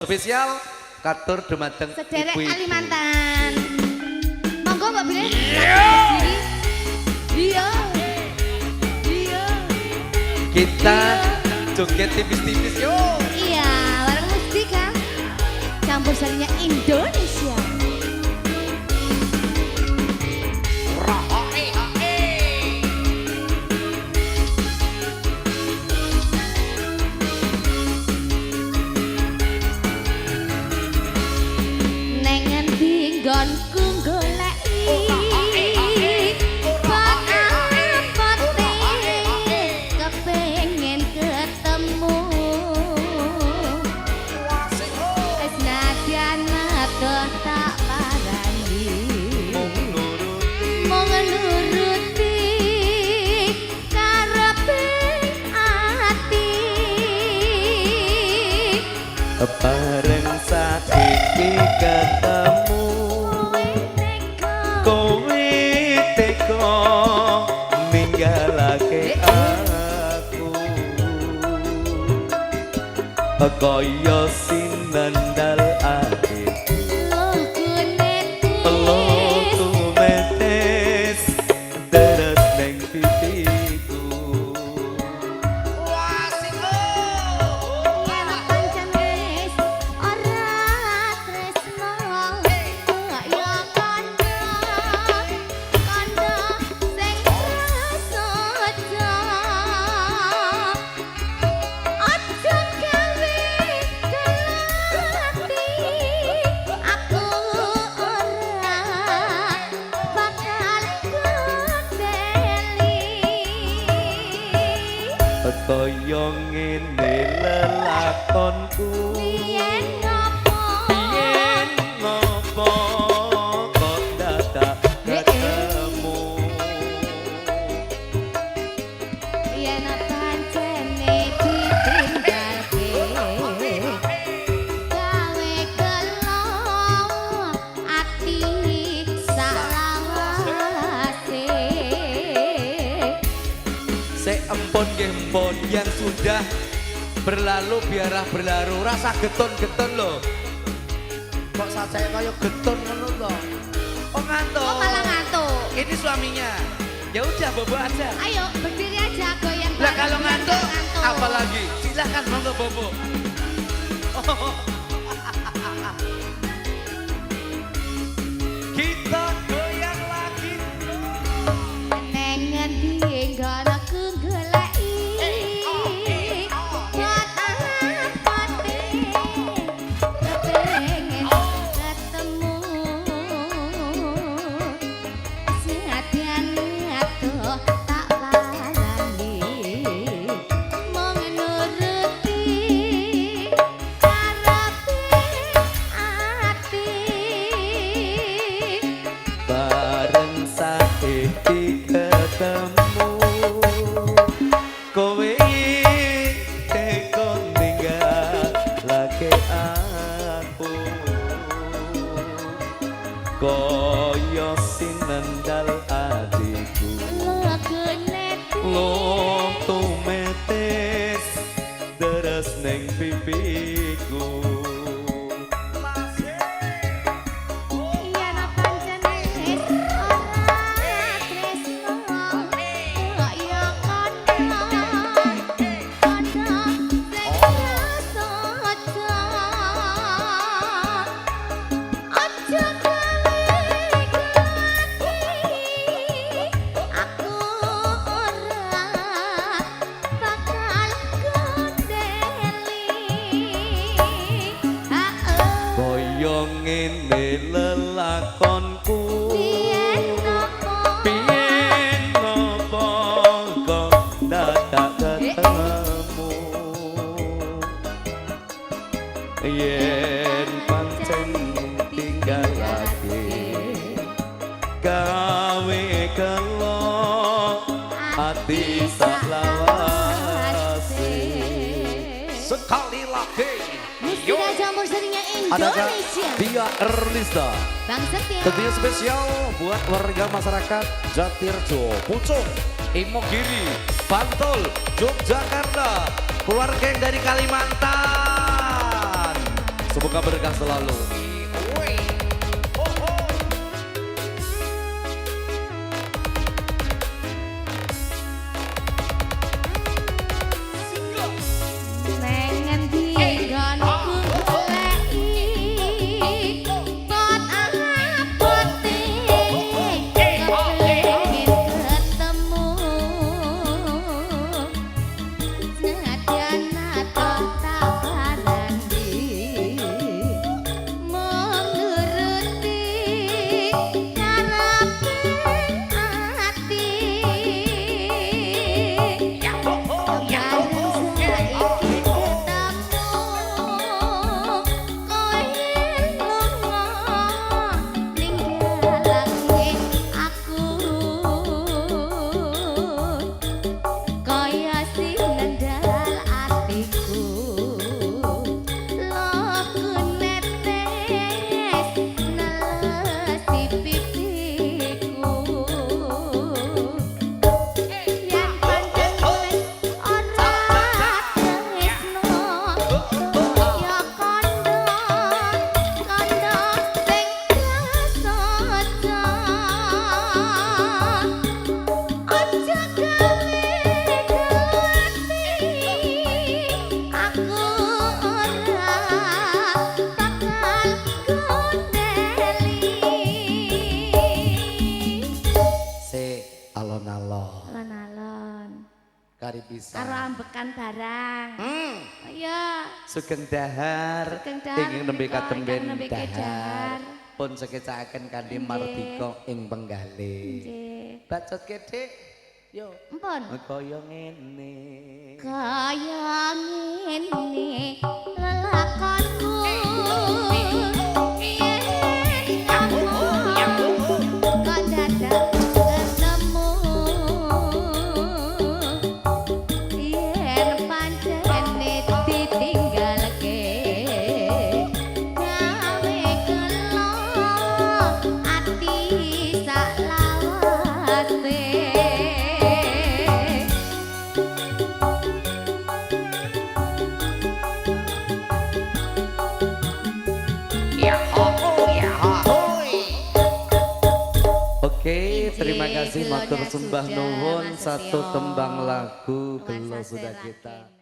Spesial katur dumateng sederek ibu-ibu. Kalimantan. Monggo Mbak Billy. Iya. Iya. Kita joget tipis-tipis yo. Iya, bareng Mustika. Campur sarinya Indonesia. Nggonku goleki apa-apane kepengin ketemu wis nadyan adoh tak parani mung nuruti karepe ati Bareng saiki ketemu kowe teko ninggalake aku kaya sinandal atiku loku metes deres neng pipiku kaya ngene lelakonku yen ngopo kok dadak ketemu yen pancene ditinggalke gawe gelo ati salawase Empon gempon yang sudah berlalu biarlah berlalu rasa geton-geton loh kok saya kayak geton ngono loh oh ngantuk oh malah ngantuk ini suaminya ya udah bobo aja ayo berdiri aja goyang lah kalau ngantuk apalagi silahkan monggo bobo kita goyang lagi neng ngendi ngono ku goleki buat apa-apane kepengin ketemu senadyan adoh tak parani mung nuruti karepe ati bareng saiki ketemu kowe teko ninggalake aku kaya sinandal adikku lo tumetes deres neng pipiku ngene lelakonku piyen ngopo kok dadak ketemu yen pancen tinggalake gawe kelo ati salawase sekali lagi Mustika campur sarinya Indonesia. Dia Erlista. Bang Setia. Tentunya spesial buat warga masyarakat Jatirjo, Pucung, Imogiri, Bantul, Yogyakarta, keluarga yang dari Kalimantan. Semoga berkah selalu. Alon-alon. Kari bisa. Karo ambekan barang. Iya. Sugeng dahar. Ingin nembe katemben dahar. Pun sekecaken kanthi mardika ing penggalih. Nggih. Bacot gedhe. Yo. Ampun. Kaya ngene. Kaya ngene lelakonku. Kok dadak ketemu. Yen pancene ditinggalke. Gawe gelo ati sak lawase. Oke, terima kasih matur sembah nuwun satu tembang lagu gelo sudah kita.